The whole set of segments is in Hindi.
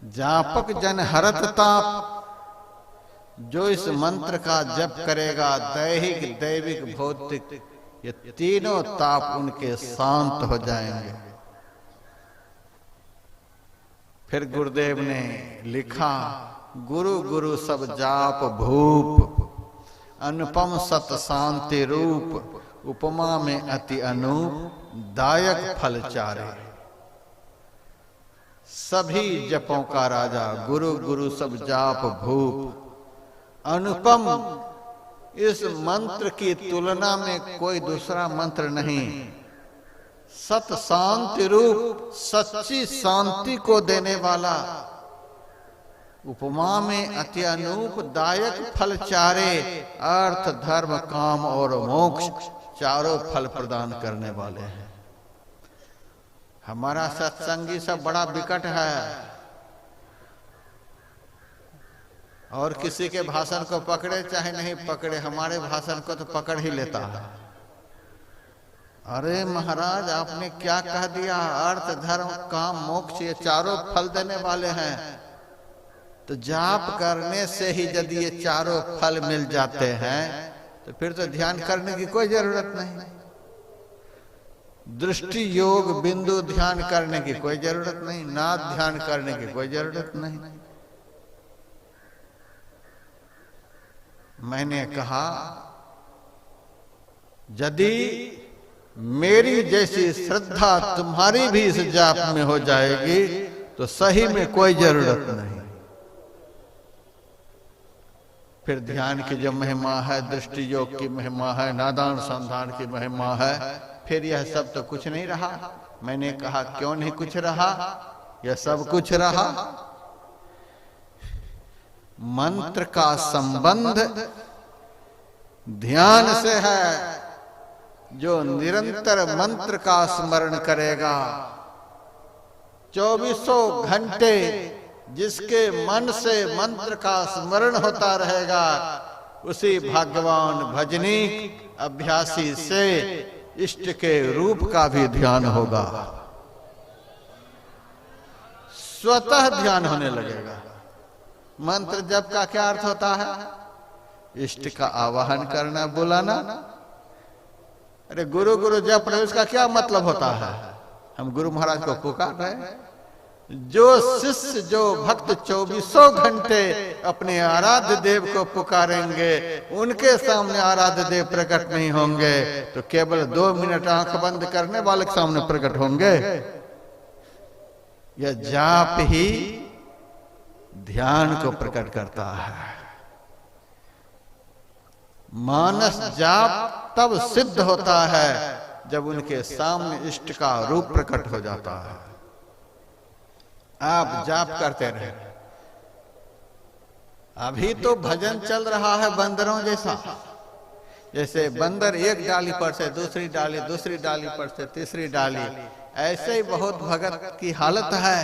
जापक जन हरत ताप, जो इस मंत्र का जप करेगा दैहिक दैविक भौतिक ये तीनों ताप उनके शांत हो जाएंगे। फिर गुरुदेव ने लिखा, गुरु गुरु सब जाप भूप, अनुपम सत शांति रूप, उपमा में अति अनूप, दायक फल चारे। सभी जपों का राजा गुरु गुरु सब जाप भूप, अनुपम, इस मंत्र की तुलना में कोई दूसरा मंत्र नहीं। सत शांति रूप, सच्ची शांति को देने वाला, उपमा में अति अनूप, दायक फल चारे, अर्थ धर्म काम और मोक्ष चारों फल प्रदान करने वाले हैं। हमारा सत्संगी सब बड़ा विकट है, और किसी के भाषण को पकड़े चाहे नहीं पकड़े, हमारे भाषण को तो पकड़ ही लेता है। अरे महाराज आपने क्या कह दिया, अर्थ धर्म काम मोक्ष ये चारों फल देने वाले हैं। तो जाप करने से ही यदि ये चारों फल मिल जाते हैं तो फिर तो ध्यान करने की कोई जरूरत नहीं। दृष्टि योग बिंदु ध्यान करने की कोई जरूरत नहीं, नाद ध्यान करने की कोई जरूरत नहीं। मैंने कहा यदि मेरी जैसी श्रद्धा तुम्हारी भी इस जाप में हो जाएगी तो सही में कोई जरूरत नहीं। फिर ध्यान की जो महिमा है, दृष्टि योग की महिमा है, नादान संधान की महिमा है, फिर यह सब तो कुछ नहीं रहा। मैंने कहा क्यों नहीं कुछ रहा, यह सब कुछ रहा। मंत्र का संबंध ध्यान से है। जो निरंतर मंत्र का स्मरण करेगा, 24 घंटे जिसके मन से मंत्र का स्मरण होता रहेगा, उसी भाग्यवान भजनीक अभ्यासी से इष्ट के रूप का भी ध्यान होगा, स्वतः ध्यान होने लगेगा। मंत्र जप का क्या अर्थ होता है? इष्ट का आवाहन करना, बुलाना। अरे गुरु गुरु जप रहे, उसका क्या मतलब होता है? हम गुरु महाराज को पुकार रहे हैं। जो शिष्य जो भक्त 24 घंटे अपने आराध्य देव को पुकारेंगे, उनके सामने आराध्य देव प्रकट नहीं होंगे तो केवल 2 मिनट आंख बंद करने वाले के सामने प्रकट होंगे। यह जाप ही ध्यान को प्रकट करता है। मानस जाप तब सिद्ध होता है जब उनके सामने इष्ट का रूप प्रकट हो जाता है। आप जाप करते रहे। अभी तो भजन चल रहा है बंदरों जैसा, जैसे बंदर एक डाली पर से दूसरी डाली, दूसरी डाली पर से तीसरी डाली, ऐसे ही बहुत भगत की हालत है।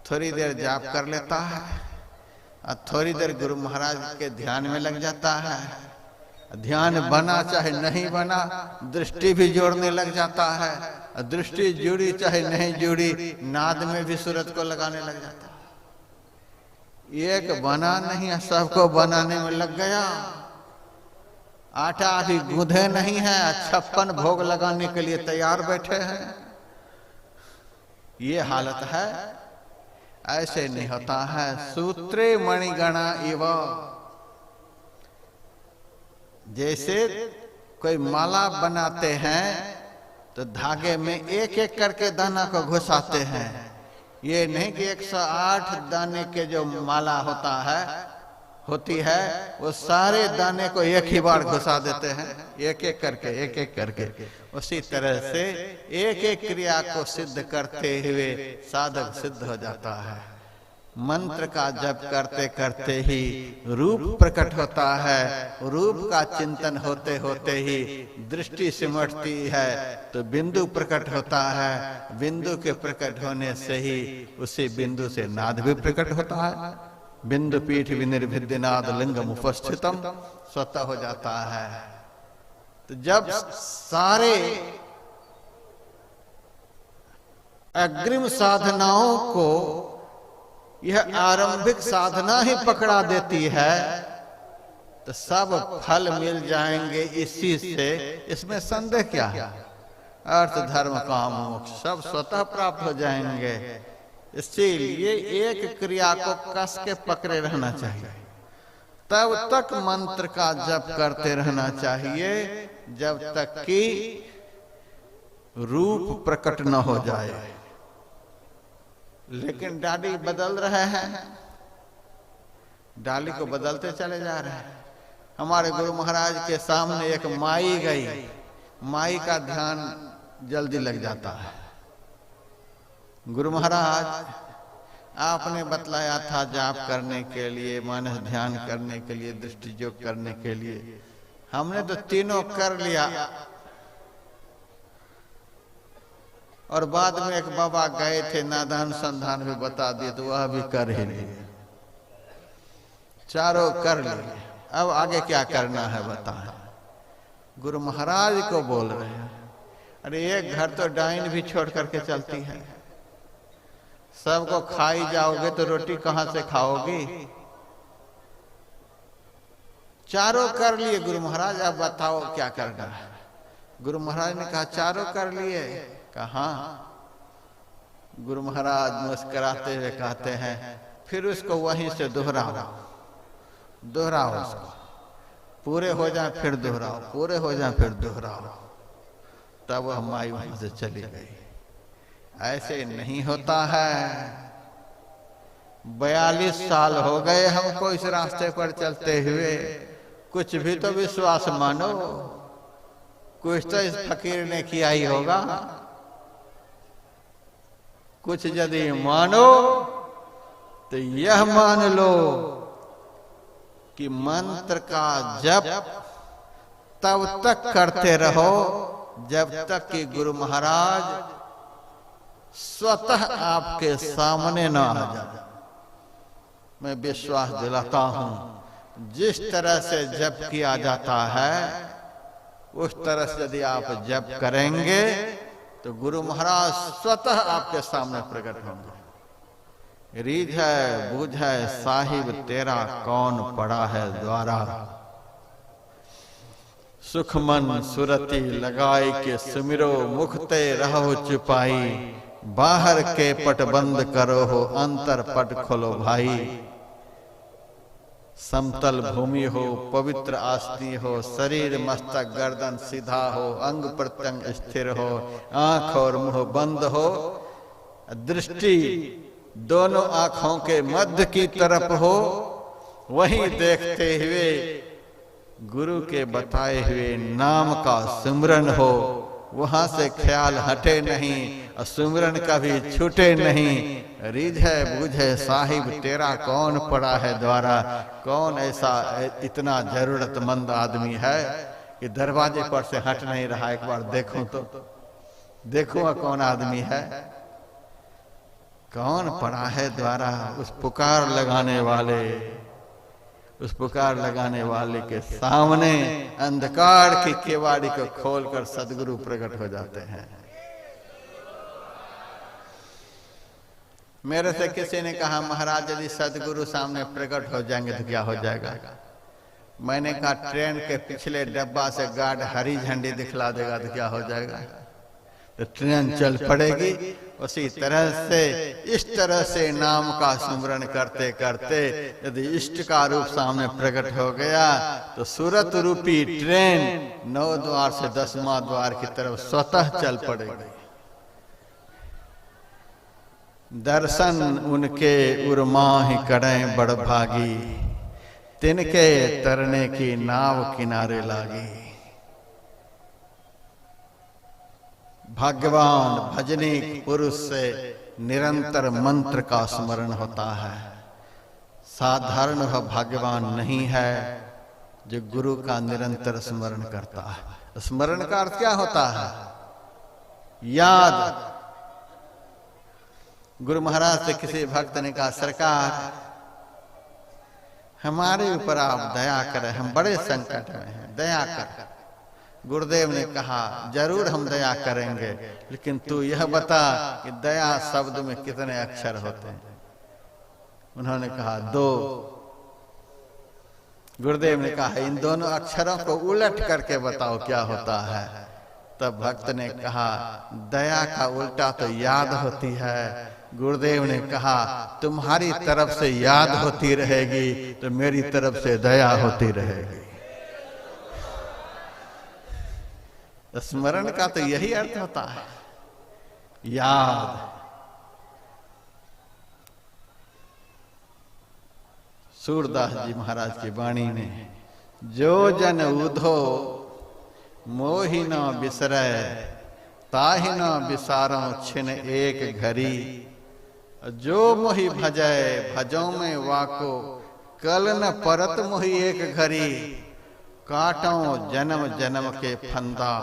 थोड़ी देर जाप कर लेता है और थोड़ी देर गुरु महाराज के ध्यान में लग जाता है। ध्यान बना चाहे नहीं बना, दृष्टि भी जोड़ने लग जाता है। दृष्टि जुड़ी चाहे नहीं जुड़ी, नाद में भी सूरत को लगाने लग जाता है। एक बना नहीं है, सबको बनाने में लग गया। आटा अभी गूंधे नहीं है, 56 भोग लगाने के लिए तैयार बैठे हैं। ये हालत है। ऐसे नहीं होता है। सूत्रे मणिगणा इव, जैसे कोई माला बनाते हैं तो धागे में एक एक करके दाना को घुसाते हैं। ये नहीं कि 108 दाने के जो माला होती है वो सारे दाने को एक ही बार घुसा देते हैं, एक एक करके, एक एक करके। उसी तरह से एक एक क्रिया को सिद्ध करते हुए साधक सिद्ध हो जाता है। मंत्र का जप करते करते ही रूप प्रकट होता है। रूप का चिंतन होते होते ही दृष्टि सिमटती है तो बिंदु प्रकट होता है। बिंदु के प्रकट होने से ही उसी बिंदु से नाद भी प्रकट होता है। बिंदु पीठ विनिर्भिद्य नाद लिंगम उपस्थितम स्वतः हो जाता है। तो जब सारे अग्रिम साधनाओं को यह आरंभिक साधना ही पकड़ा देती है तो सब फल मिल जाएंगे इसी से, इसमें संदेह क्या है। अर्थ धर्म काम मोक्ष सब स्वतः प्राप्त हो जाएंगे। इसीलिए एक क्रिया को कस के पकड़े रहना चाहिए, तब तक मंत्र का जप करते रहना चाहिए जब तक कि रूप प्रकट न हो जाए। लेकिन डाली बदल रहे हैं, डाली को बदलते चले जा रहे हैं। हमारे गुरु महाराज के सामने एक माई गई, माई का ध्यान जल्दी लग जाता है। गुरु महाराज आपने बतलाया था जाप करने के लिए, मानस ध्यान करने के लिए, दृष्टि योग करने के लिए, हमने तो तीनों कर लिया। और बाद में एक बाबा गए थे, नादान संधान भी बता दिए तो वह भी कर ही लिए, चारों कर लिए। अब आगे क्या करना है बताएं। गुरु महाराज को बोल रहे हैं, अरे एक घर तो डाइन भी छोड़ करके चलती है, सबको खाई जाओगे तो रोटी कहां से खाओगी। चारों कर लिए गुरु महाराज, अब बताओ क्या करना है। गुरु महाराज ने कहा चारों कर लिए, कहा गुरु महाराज मुस्कुराते हुए कहते हैं फिर उसको वहीं से दोहराओ, दोहराओ उसको, पूरे हो जाए फिर दोहराओ, पूरे हो जाए फिर दोहराओ। तब वह माई वहां से चली गई। ऐसे नहीं होता है। 42 साल हो गए हमको इस रास्ते पर चलते हुए, कुछ भी तो विश्वास मानो, कुछ तो इस फकीर ने किया ही होगा। कुछ यदि मानो तो यह मान लो कि मंत्र का जप तब तक करते रहो जब तक कि गुरु महाराज स्वतः आपके सामने न आ जाए। मैं विश्वास दिलाता हूं, जिस तरह से जप किया जाता है उस तरह से यदि आप जप करेंगे तो गुरु महाराज स्वतः आपके सामने प्रकट होंगे। रीझ है बूझ है साहिब तेरा कौन पड़ा है द्वारा, सुख मन सुरति लगाई के सुमिरो मुखते रहो चुपाई, बाहर के पट बंद करो हो अंतर पट खोलो भाई। समतल भूमि हो पवित्र आस्ती हो, शरीर मस्तक गर्दन सीधा हो, अंग प्रत्यंग स्थिर हो, आंख और मुंह बंद हो, दृष्टि दोनों आंखों के मध्य की तरफ हो, वहीं देखते हुए गुरु के बताए हुए नाम का सिमरन हो, वहां से ख्याल हटे नहीं और सिमरन कभी छूटे नहीं। रीझे बूझे साहिब तेरा कौन पड़ा है द्वारा। कौन ऐसा इतना जरूरतमंद आदमी है कि दरवाजे पर से हट नहीं रहा, एक बार देखूं तो देखूं कौन आदमी है, कौन पड़ा है द्वारा। उस पुकार लगाने वाले, उस पुकार लगाने वाले के सामने अंधकार की केवाड़ी को खोलकर सदगुरु प्रकट हो जाते हैं। मेरे से किसी ने कहा महाराज यदि सदगुरु सामने प्रकट हो जाएंगे तो क्या हो जाएगा। मैंने कहा ट्रेन के पिछले डब्बा से गार्ड हरी झंडी दिखला देगा तो क्या हो जाएगा, तो ट्रेन चल पड़ेगी। उसी तरह से इस तरह से नाम का स्मरण करते करते यदि इष्ट का रूप सामने प्रकट हो गया तो सूरत रूपी ट्रेन 9 द्वार से 10वां द्वार की तरफ स्वतः चल पड़ेगी। दर्शन उनके उर्माही करें बड़भागी, तिनके तरने की नाव किनारे लागी। भाग्यवान भजनीक पुरुष से निरंतर मंत्र का स्मरण होता है। साधारण वह भाग्यवान नहीं है जो गुरु का निरंतर स्मरण करता है। स्मरण का अर्थ क्या होता है? याद। गुरु महाराज से किसी भक्त ने कहा सरकार हमारे ऊपर आप दया करें, हम बड़े संकट में हैं, दया कर। गुरुदेव ने कहा जरूर हम दया करेंगे, लेकिन तू यह बता कि दया शब्द में कितने अक्षर होते हैं। उन्होंने कहा 2। गुरुदेव ने कहा इन दोनों अक्षरों को उलट करके बताओ क्या होता है। तब भक्त ने कहा दया का उल्टा तो याद होती है। गुरुदेव ने कहा तुम्हारी तरफ से याद होती रहेगी तो मेरी तरफ से दया होती रहेगी। स्मरण का तो यही अर्थ होता है, याद। सूरदास जी महाराज की वाणी में जो जन उधो मोहि न बिसरै ताहि न बिसारो छिन एक घड़ी। जो मोहि भजै भजो में वाको कल न परत मोहि एक घड़ी। काटो जन्म जन्म के फंदा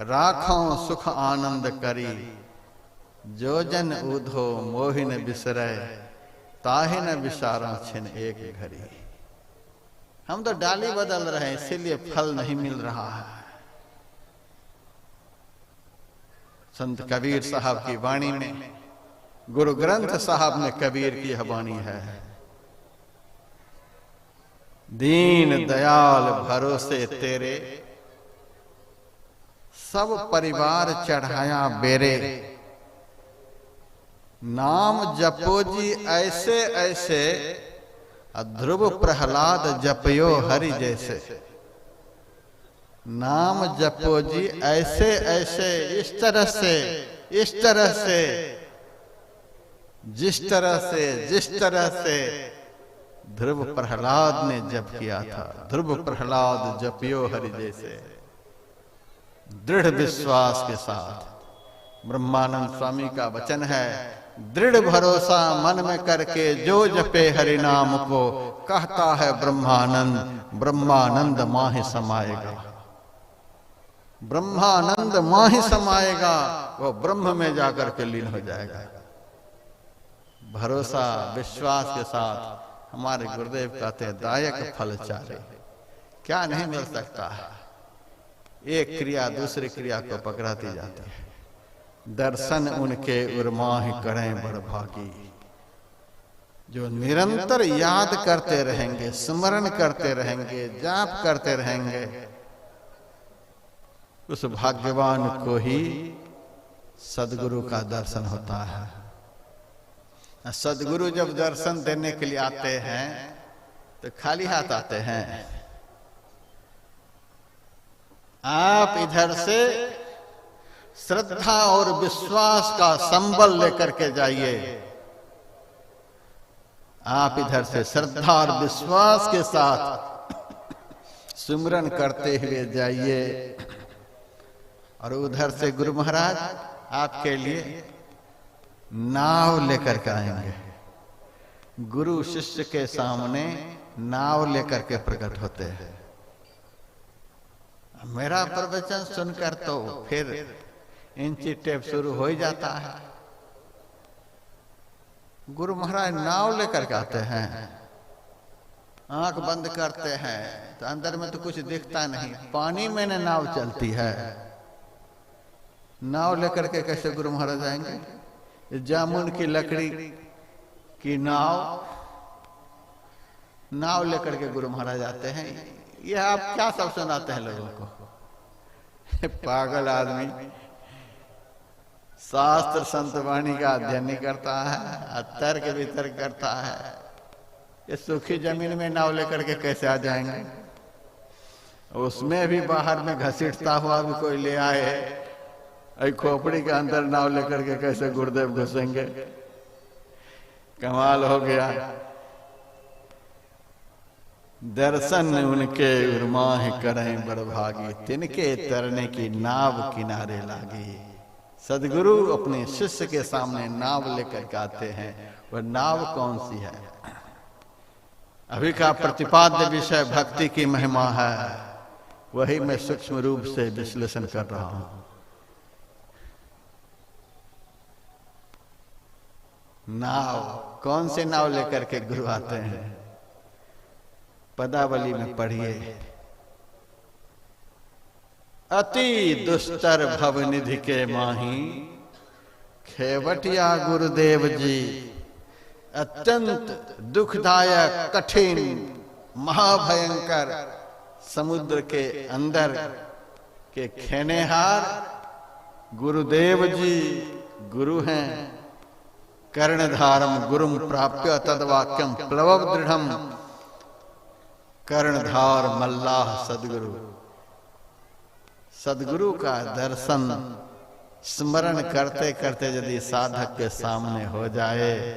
राखो सुख आनंद करी। जो जन उधो मोहि न बिसरै ताहि न बिसारो छिन एक घड़ी। हम तो डाली बदल रहे हैं इसीलिए फल नहीं मिल रहा है। संत कबीर साहब की वाणी में, गुरु ग्रंथ साहब में कबीर की यह वाणी है, दीन दयाल भरोसे तेरे सब परिवार चढ़ाया बेरे। नाम जपो जी ऐसे ऐसे ध्रुव प्रहलाद जपयो हरि जैसे। नाम जपो जी ऐसे ऐसे इस तरह से, इस तरह से, जिस तरह से, जिस तरह से ध्रुव प्रहलाद ने जप किया था। ध्रुव प्रहलाद जपियो हरि जैसे, दृढ़ विश्वास के साथ। ब्रह्मानंद स्वामी का वचन है, दृढ़ भरोसा मन में करके जो जपे हरि नाम को, कहता है ब्रह्मानंद ब्रह्मानंद माहि समाएगा। ब्रह्मानंद माहि समाएगा, वो ब्रह्म में जाकर के लीन हो जाएगा। भरोसा विश्वास के साथ हमारे गुरुदेव कहते हैं दायक फल चारे। क्या नहीं मिल सकता है, एक क्रिया दूसरी क्रिया को पकड़ाती जाती है। दर्शन उनके उर्माहि करें बड़ भागी। जो निरंतर याद करते रहेंगे, स्मरण करते रहेंगे, जाप करते रहेंगे, उस भाग्यवान को ही सदगुरु का दर्शन होता है। सदगुरु जब दर्शन देने के लिए आते हैं तो खाली हाथ आते हैं। आप इधर से श्रद्धा और विश्वास का संबल लेकर के जाइए। आप इधर से श्रद्धा और विश्वास के साथ सुमिरन करते हुए जाइए, और उधर से गुरु महाराज आपके लिए नाव लेकर के आएंगे। गुरु शिष्य के सामने नाव लेकर के प्रकट होते हैं। मेरा प्रवचन सुनकर तो फिर इंची टेप शुरू हो ही जाता है। गुरु महाराज नाव लेकर के आते हैं, आंख बंद करते हैं तो अंदर में तो कुछ दिखता नहीं, पानी में न नाव चलती है। नाव लेकर के कैसे गुरु महाराज आएंगे? जामुन की लकड़ी की नाव लेकर के गुरु महाराज आते हैं। ये आप क्या सब सुनाते हैं लोगों को? पागल आदमी शास्त्र संत वाणी का अध्ययन नहीं करता है, तर्क वितर्क करता है। ये सूखी जमीन में नाव लेकर के कैसे आ जाएंगे? उसमें भी बाहर में घसीटता हुआ भी कोई ले आए, खोपड़ी के अंदर नाव लेकर के कैसे गुरुदेव घुसेंगे? कमाल हो गया। दर्शन उनके उर्माह करें बड़ भागी, तिनके तरने की नाव किनारे लागी। सदगुरु अपने शिष्य के सामने नाव लेकर के आते हैं। वह नाव कौन सी है? अभी का प्रतिपाद्य विषय भक्ति की महिमा है, वही मैं सूक्ष्म रूप से विश्लेषण कर रहा हूं। नाव, कौन से नाव लेकर के गुरु आते हैं? पदावली में पढ़िए, अति दुस्तर भवनिधि के माही खेवटिया गुरुदेव जी, अत्यंत दुखदायक, कठिन, महाभयंकर समुद्र के अंदर के खेनेहार गुरुदेव जी गुरु हैं। कर्णधारम गुरुम प्राप्य तद्वाक्यम प्लवब दृढ़म। कर्णधार मल्लाह सदगुरु। सदगुरु का दर्शन स्मरण करते करते यदि साधक के सामने हो जाए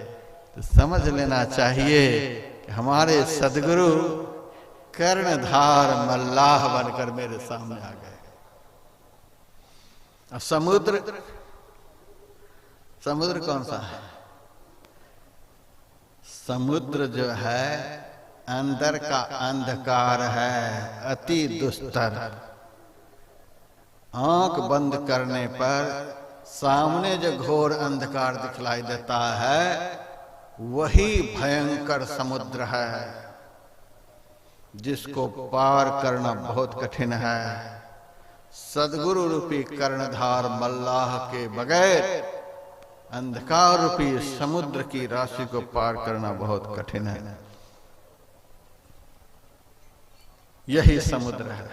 तो समझ लेना चाहिए कि हमारे सदगुरु कर्णधार मल्लाह बनकर मेरे सामने आ गए। और समुद्र कौन सा है? समुद्र जो है अंदर का अंधकार है, अति दुस्तर। आंख बंद करने पर सामने जो घोर अंधकार दिखलाई देता है वही भयंकर समुद्र है, जिसको पार करना बहुत कठिन है। सदगुरु रूपी कर्णधार मल्लाह के बगैर अंधकार रूपी समुद्र की राशि को पार करना बहुत कठिन है। यही समुद्र है,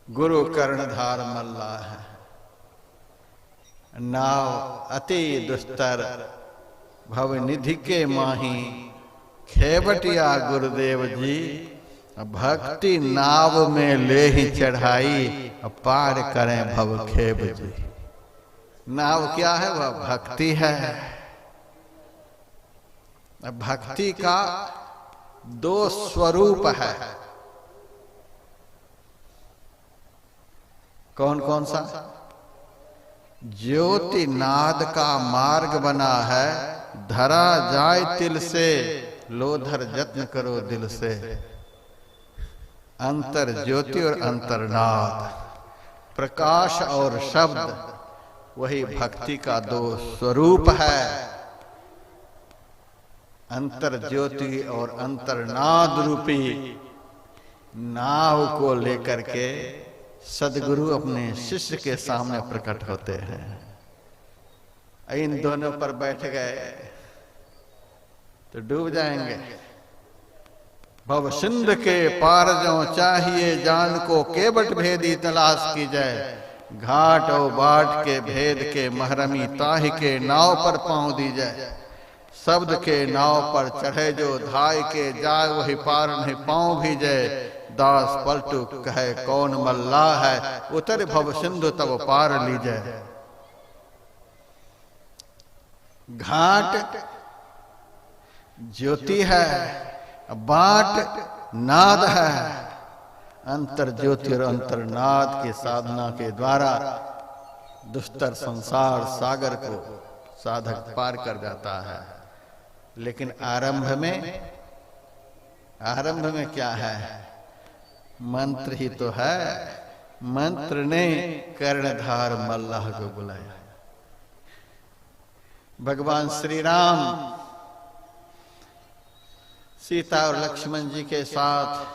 गुरु कर्णधार मल्लाह है। नाव अति दुस्तर भवनिधि के माही, खेवटिया गुरुदेव जी भक्ति नाव में ले ही चढ़ाई, पार करें भव खेब जी। नाव क्या है? वह भक्ति है। भक्ति का दो स्वरूप है। कौन कौन सा? ज्योति नाद का मार्ग बना है, धरा जाए तिल से, लोधर जत्न करो दिल से। अंतर ज्योति और अंतरनाद, प्रकाश और शब्द, वही भक्ति का दो स्वरूप है। अंतर ज्योति और अंतरनाद रूपी नाव को लेकर के सदगुरु अपने शिष्य के सामने प्रकट होते हैं। इन दोनों पर बैठ गए तो डूब जाएंगे। भव सिंध के पार जो चाहिए जान को, केवट भेदी तलाश की जाए। घाट और बाट के भेद के महरमी, ताहि के नाव पर पांव दी जाए। शब्द के नाव पर चढ़े जो, धाय के जाए वही पार नहीं पांव भी जाए। दास पलटू कहे कौन मल्लाह है, उतर भव सिंधु तब पार लीजिए। घाट ज्योति है, बाट नाद है। अंतर ज्योति और अंतरनाद की साधना के द्वारा दुस्तर संसार सागर को साधक पार कर जाता है। लेकिन आरंभ में क्या है? मंत्र ही तो है। मंत्र ने कर्णधार मल्लाह को बुलाया। भगवान श्री राम सीता और लक्ष्मण जी के साथ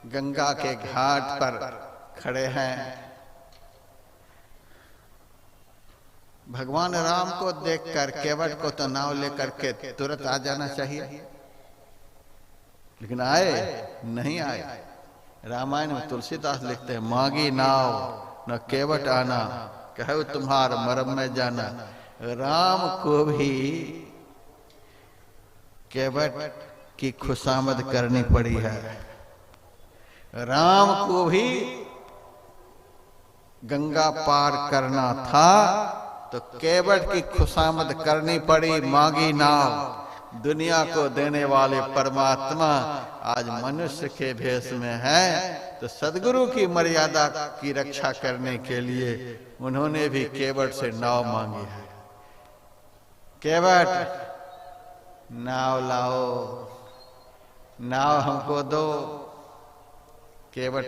गंगा के घाट पर खड़े हैं। भगवान राम को देखकर केवट को तो नाव लेकर के तुरंत आ जाना चाहिए, लेकिन आए नहीं आए। रामायण में तुलसीदास लिखते हैं, मांगी नाव न केवट आना, कहो तुम्हार मरम में जाना। राम को भी केवट की खुशामद करनी पड़ी है। राम को भी गंगा पार करना था तो केवट की खुशामद करनी पड़ी। मांगी नाव। दुनिया को देने वाले परमात्मा आज मनुष्य के भेष में है, तो सदगुरु की मर्यादा की रक्षा करने के लिए उन्होंने भी केवट से नाव मांगी है। केवट नाव लाओ, नाव हमको दो। केवट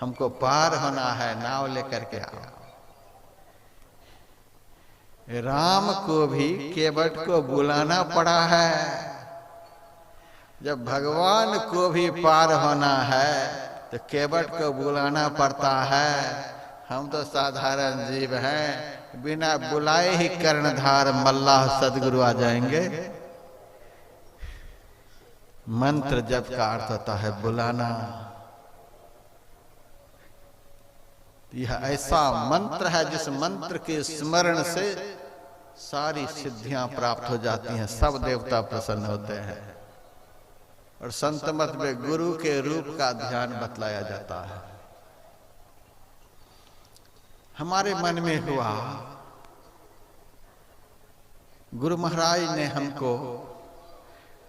हमको पार होना है, नाव लेकर के आओ। राम को भी केवट को बुलाना पड़ा है। जब भगवान को भी पार होना है तो केवट को बुलाना पड़ता है। हम तो साधारण जीव हैं, बिना बुलाए ही कर्णधार मल्लाह सदगुरु आ जाएंगे। मंत्र जप का अर्थ होता है बुलाना। यह ऐसा मंत्र है जिस मंत्र के स्मरण से सारी सिद्धियां प्राप्त हो जाती हैं, सब देवता प्रसन्न होते हैं। और संत मत में गुरु के रूप का ध्यान बतलाया जाता है। हमारे मन में हुआ, गुरु महाराज ने हमको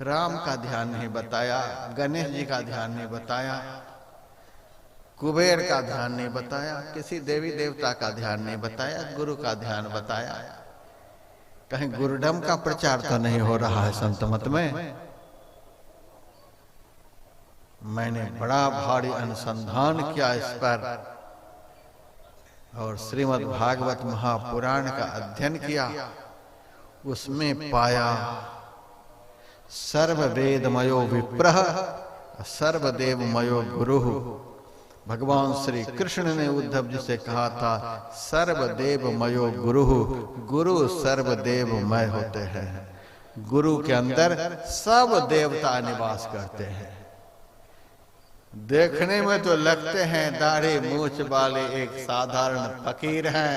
राम का ध्यान नहीं बताया, गणेश जी का ध्यान नहीं बताया, कुबेर का ध्यान नहीं बताया, किसी देवी देवता का ध्यान नहीं बताया, गुरु का ध्यान बताया। कहीं गुरुडम का प्रचार तो नहीं हो रहा है संत मत में? मैंने बड़ा भारी अनुसंधान किया इस पर और श्रीमद् भागवत महापुराण का अध्ययन किया। उसमें पाया सर्ववेदमयो विप्रः सर्वदेवमयो गुरु। भगवान श्री कृष्ण ने उद्धव जी से कहा था सर्वदेवमयो गुरु, गुरु सर्वदेवमय होते हैं। गुरु के अंदर सब देवता निवास करते हैं। देखने में तो लगते हैं दाढ़ी मूछ वाले एक साधारण फकीर हैं।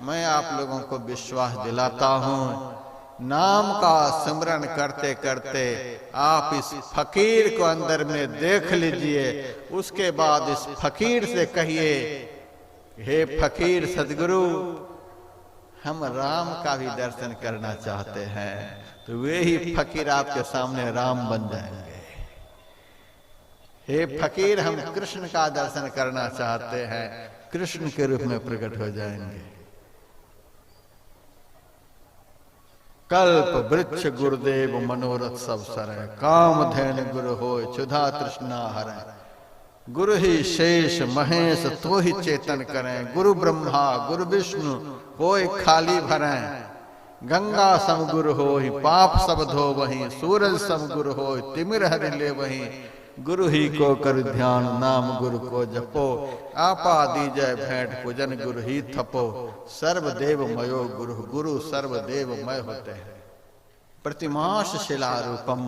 मैं आप लोगों को विश्वास दिलाता हूं, नाम का स्मरण करते करते आप इस फकीर को अंदर में देख लीजिए। उसके बाद इस फकीर से कहिए, हे फकीर सदगुरु, हम राम का भी दर्शन करना चाहते हैं। तो वे ही फकीर आपके सामने राम बन जाएंगे। हे फकीर, हम कृष्ण का दर्शन करना चाहते हैं, कृष्ण के रूप में प्रकट हो जाएंगे। कल्प वृक्ष गुरुदेव मनोरथ सब सरै, काम धैन गुरु होय क्षुधा तृष्णा हरै। गुरु ही शेष महेश तो ही चेतन करें, गुरु ब्रह्मा गुरु विष्णु होय खाली भरें। गंगा सम गुरु होय पाप सब धो वहीं, सूरज सम गुरु होय तिमिर हरि ले वहीं। गुरु ही को कर ध्यान नाम गुरु को जपो, आपा दीजय भेंट पूजन गुरु ही थपो। सर्वदेव मयो गुरु, गुरु सर्वदेवमय होते हैं। प्रतिमाश शिला रूपम,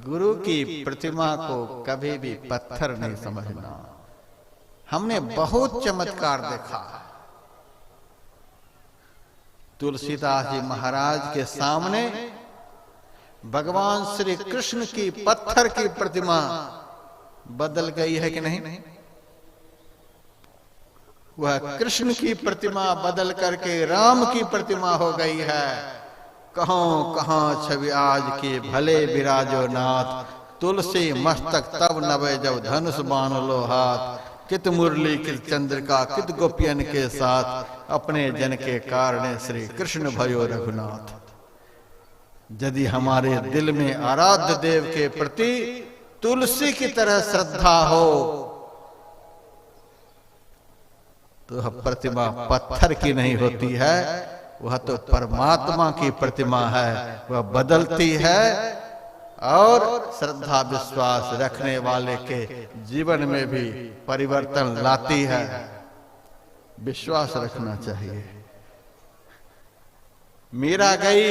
गुरु की प्रतिमा को कभी भी पत्थर नहीं समझना। हमने बहुत चमत्कार देखा। तुलसीदास जी महाराज के सामने भगवान श्री कृष्ण की पत्थर की प्रतिमा बदल गई है कि नहीं? वह कृष्ण की प्रतिमा बदल करके राम की प्रतिमा हो गई है। कहां कहां छवि आज के भले विराजो नाथ, तुलसी मस्तक तब नवे जब धनुष बाण लो हाथ। कित मुरली कित चंद्रिका कित गोपियन के साथ, अपने जन के कारण श्री कृष्ण भयो रघुनाथ। यदि हमारे दिल में आराध्य देव के प्रति तुलसी की तरह श्रद्धा हो तो वह प्रतिमा पत्थर की नहीं होती है, वह तो परमात्मा की प्रतिमा है। वह बदलती है और श्रद्धा विश्वास रखने वाले के जीवन में भी परिवर्तन लाती है। विश्वास रखना चाहिए। मीरा गई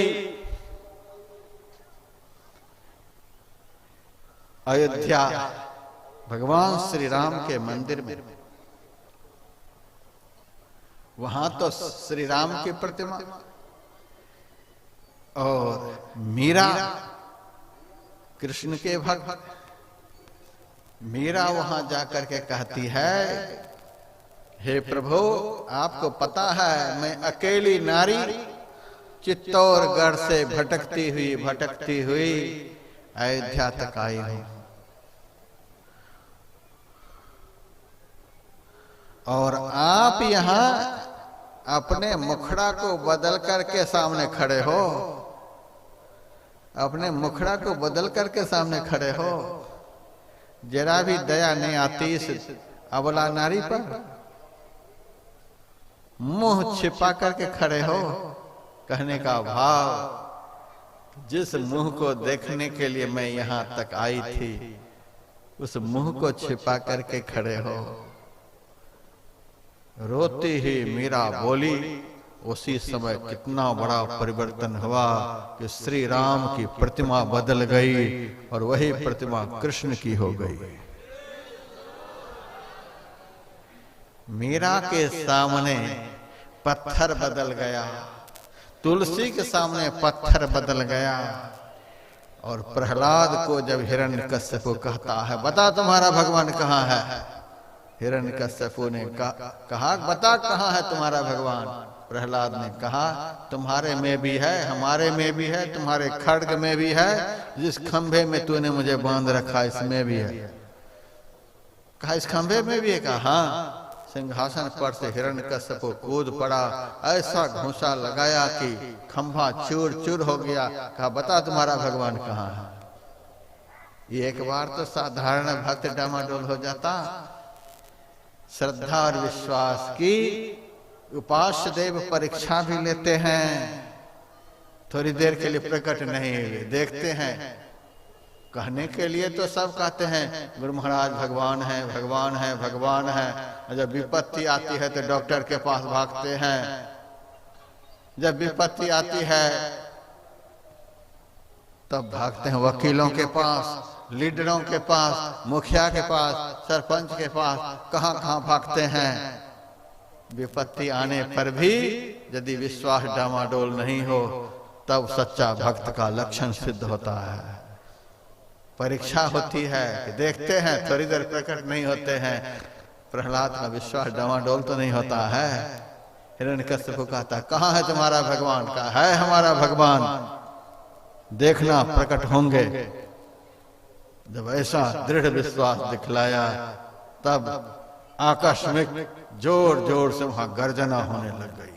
अयोध्या भगवान श्री राम के मंदिर में, वहां तो श्री राम की प्रतिमा, और मीरा कृष्ण के भक्त। मीरा वहां जाकर के कहती है, हे प्रभु, आपको पता है मैं अकेली नारी चित्तौड़गढ़ से भटकती हुई अयोध्या तक आई हूं, और आप यहां अपने मुखड़ा को बदल करके सामने खड़े हो। अपने मुखड़ा को बदल करके सामने खड़े हो। जरा भी दया नहीं आती इस अबला नारी पर। मुंह छिपा करके खड़े हो। कहने का भाव, जिस मुंह को देखने के लिए मैं यहां तक आई थी, उस मुंह को छिपा करके खड़े हो। रोती ही मीरा बोली, उसी समय कितना बड़ा परिवर्तन हुआ कि श्री राम की प्रतिमा बदल गई और वही प्रतिमा कृष्ण की हो गई। मीरा के सामने पत्थर बदल गया, तुलसी के सामने पत्थर बदल गया। और प्रहलाद को जब हिरण्यकश्यप कहता है बता तुम्हारा भगवान कहाँ है, हिरण्यकश्यप ने कहा बता कहाँ है तुम्हारा भगवान। प्रहलाद ने कहा तुम्हारे में भी है, हमारे में भी है, तुम्हारे खड्ग में भी है, जिस खंभे में तूने मुझे बांध रखा इसमें भी है। कहा इस खंभे में भी है? कहा हाँ। सिंहासन पर से हिरण्यकश्यप कूद पड़ा, ऐसा घूंसा लगाया कि खंभा चूर चूर हो गया। कहा बता तुम्हारा भगवान कहाँ है। ये एक बार तो साधारण भक्त डामाडोल हो जाता। श्रद्धा और विश्वास की उपास्य देव परीक्षा भी लेते हैं, थोड़ी देर के लिए प्रकट नहीं हुए, देखते हैं। कहने के लिए तो सब कहते हैं गुरु महाराज भगवान है, भगवान है, भगवान है। जब विपत्ति आती है तो डॉक्टर के पास भागते हैं, जब विपत्ति आती है तब भागते हैं वकीलों के पास, लीडरों के पास, मुखिया के पास, सरपंच के पास, कहां कहां भागते हैं। विपत्ति आने पर भी यदि विश्वास डामाडोल नहीं हो तब सच्चा भक्त का लक्षण सिद्ध होता है। परीक्षा होती है कि देखते हैं, थोड़ी देर प्रकट नहीं होते हैं। प्रहलाद का विश्वास डामाडोल तो नहीं होता है। हिरण्यकश्यप को कहता कहाँ है तुम्हारा भगवान? कहा है हमारा भगवान, देखना प्रकट होंगे। जब ऐसा दृढ़ विश्वास दिखलाया तब आकस्मिक जोर जोर से वहां गर्जना होने लग गई।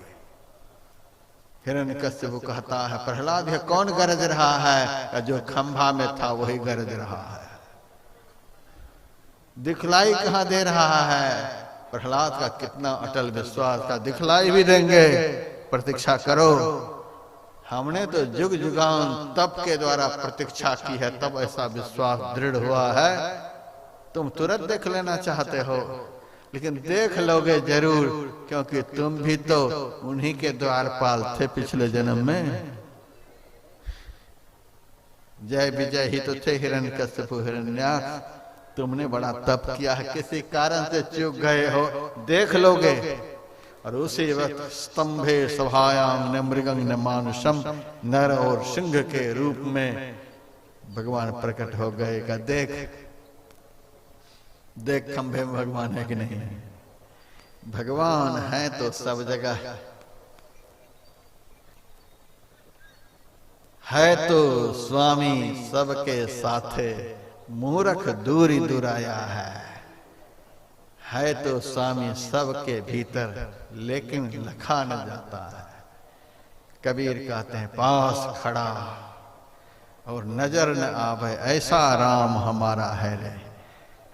हिरण्यकश्यप कहता है प्रहलाद ये कौन गरज रहा है? जो खंभा में था वही गरज रहा है, दिखलाई कहां दे रहा है? प्रहलाद का कितना अटल विश्वास था, दिखलाई भी देंगे, प्रतीक्षा करो। हमने तो जुग जुगान तप के द्वारा प्रतीक्षा की है, तब ऐसा विश्वास दृढ़ हुआ है। तुम तुरंत देख लेना चाहते हो, लेकिन देख लोगे जरूर, क्योंकि तुम भी तो उन्हीं के द्वारपाल थे पिछले जन्म में। जय विजय ही तो थे हिरण्यकश्यप हिरण्याक्ष, तुमने बड़ा तप किया है, किसी कारण से चूक गए हो, देख लोगे। और उसी वक्त स्तंभे सभायाम न मृगं न मानुषम, नर और सिंह के रूप में भगवान प्रकट हो गए। का देख देख खंभे में भगवान है कि नहीं? भगवान है तो सब जगह है, तो स्वामी सबके साथे, मूर्ख दूरी दुराया है तो स्वामी सबके भीतर, लेकिन लखा न जाता है। कबीर कहते हैं पास खड़ा और नजर न आवे, ऐसा राम हमारा है रे।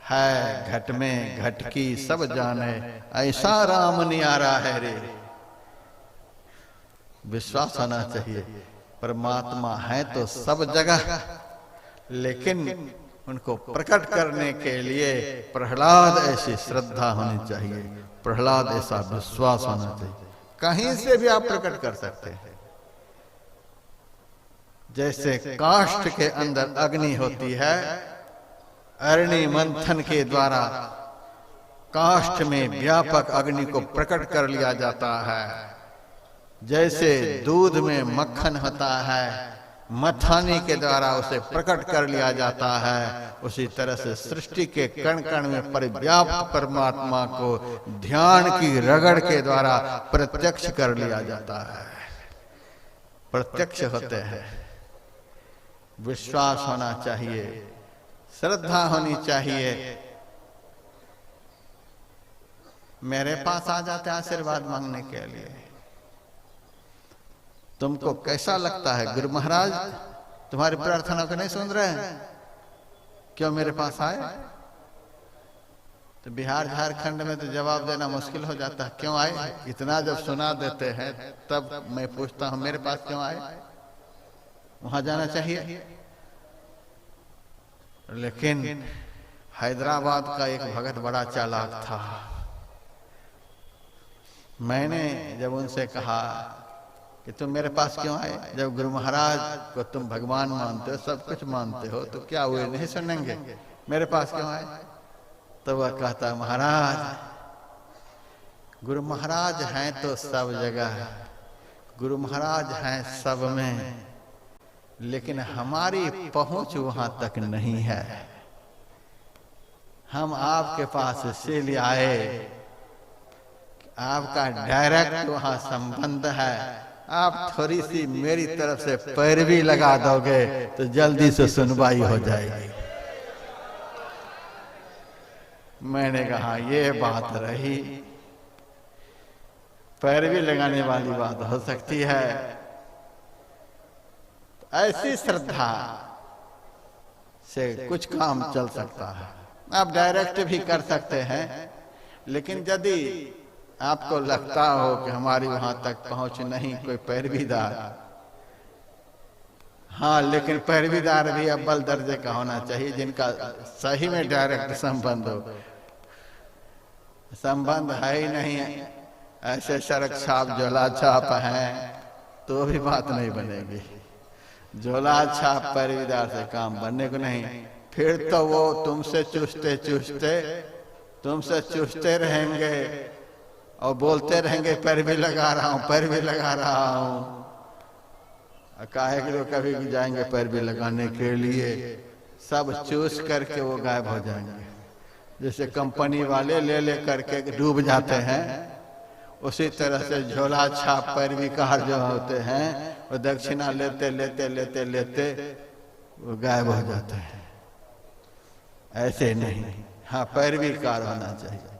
है घट में घटकी सब जाने, ऐसा राम नियारा है रे। विश्वास होना चाहिए परमात्मा है तो सब जगह, लेकिन उनको प्रकट करने के लिए प्रहलाद ऐसी श्रद्धा होनी चाहिए, प्रहलाद ऐसा विश्वास होना चाहिए। कहीं से भी आप प्रकट कर सकते हैं। जैसे काष्ठ के अंदर अग्नि होती है, अरणि मंथन के द्वारा काष्ठ में व्यापक अग्नि को प्रकट कर लिया जाता है। जैसे दूध में मक्खन होता है, मथानी के द्वारा उसे प्रकट कर लिया जाता है, उसी तरह से सृष्टि के कण कण में परिव्याप्त परमात्मा को ध्यान की रगड़ के द्वारा प्रत्यक्ष कर लिया जाता है। प्रत्यक्ष होते हैं। विश्वास होना चाहिए, श्रद्धा होनी चाहिए। मेरे पास आ जाते आशीर्वाद मांगने के लिए। तुमको कैसा लगता है गुरु महाराज तुम्हारी प्रार्थना को नहीं सुन रहे हैं? क्यों मेरे पास आए? तो बिहार झारखंड में तो जवाब देना मुश्किल हो जाता है, क्यों आए? इतना जब सुना देते हैं तब मैं पूछता हूं मेरे पास क्यों आए? वहां जाना चाहिए। लेकिन हैदराबाद का एक भगत बड़ा चालाक था। मैंने जब उनसे कहा कि तुम मेरे पास क्यों आए, जब गुरु महाराज को तुम भगवान मानते हो, सब कुछ मानते हो, तो क्या हुए नहीं सुनेंगे, मेरे पास क्यों आए? तो वह कहता महाराज गुरु महाराज हैं तो सब जगह, गुरु महाराज हैं सब में, लेकिन हमारी पहुंच वहां तक नहीं है। हम आपके पास इसीलिए आए, आपका डायरेक्ट वहां संबंध है, आप थोड़ी सी मेरी तरफ से पैरवी लगा दोगे तो जल्दी से सुनवाई हो जाएगी। मैंने कहा ये बात रही, पैरवी लगाने वाली बात हो सकती है। ऐसी श्रद्धा से कुछ काम चल सकता है। आप डायरेक्ट भी कर सकते हैं, लेकिन यदि आपको लगता हो कि हमारी वहां तक पहुंच नहीं, कोई पैरवीदार, हाँ, लेकिन पैरवीदार भी अव्वल दर्जे का होना चाहिए, जिनका सही में डायरेक्ट संबंध हो। संबंध है ही नहीं, ऐसे सड़क छाप झोला छाप हैं तो भी बात नहीं बनेगी। झोला छाप पैरवीदार से काम बनने को नहीं। फिर तो वो तुमसे चूसते रहेंगे और बोलते रहेंगे पैरवी लगा रहा हूं, पैरवी लगा रहा हूं। काहे कि लोग कभी जाएंगे पैरवी लगाने के लिए, सब चूस करके वो गायब हो जाएंगे। जैसे कंपनी वाले ले करके डूब जाते हैं, उसी तरह से झोला छाप पैरवी कार जो होते हैं वो दक्षिणा लेते वो गायब हो जाते हैं। ऐसे नहीं, हाँ, पैरवी कार होना चाहिए।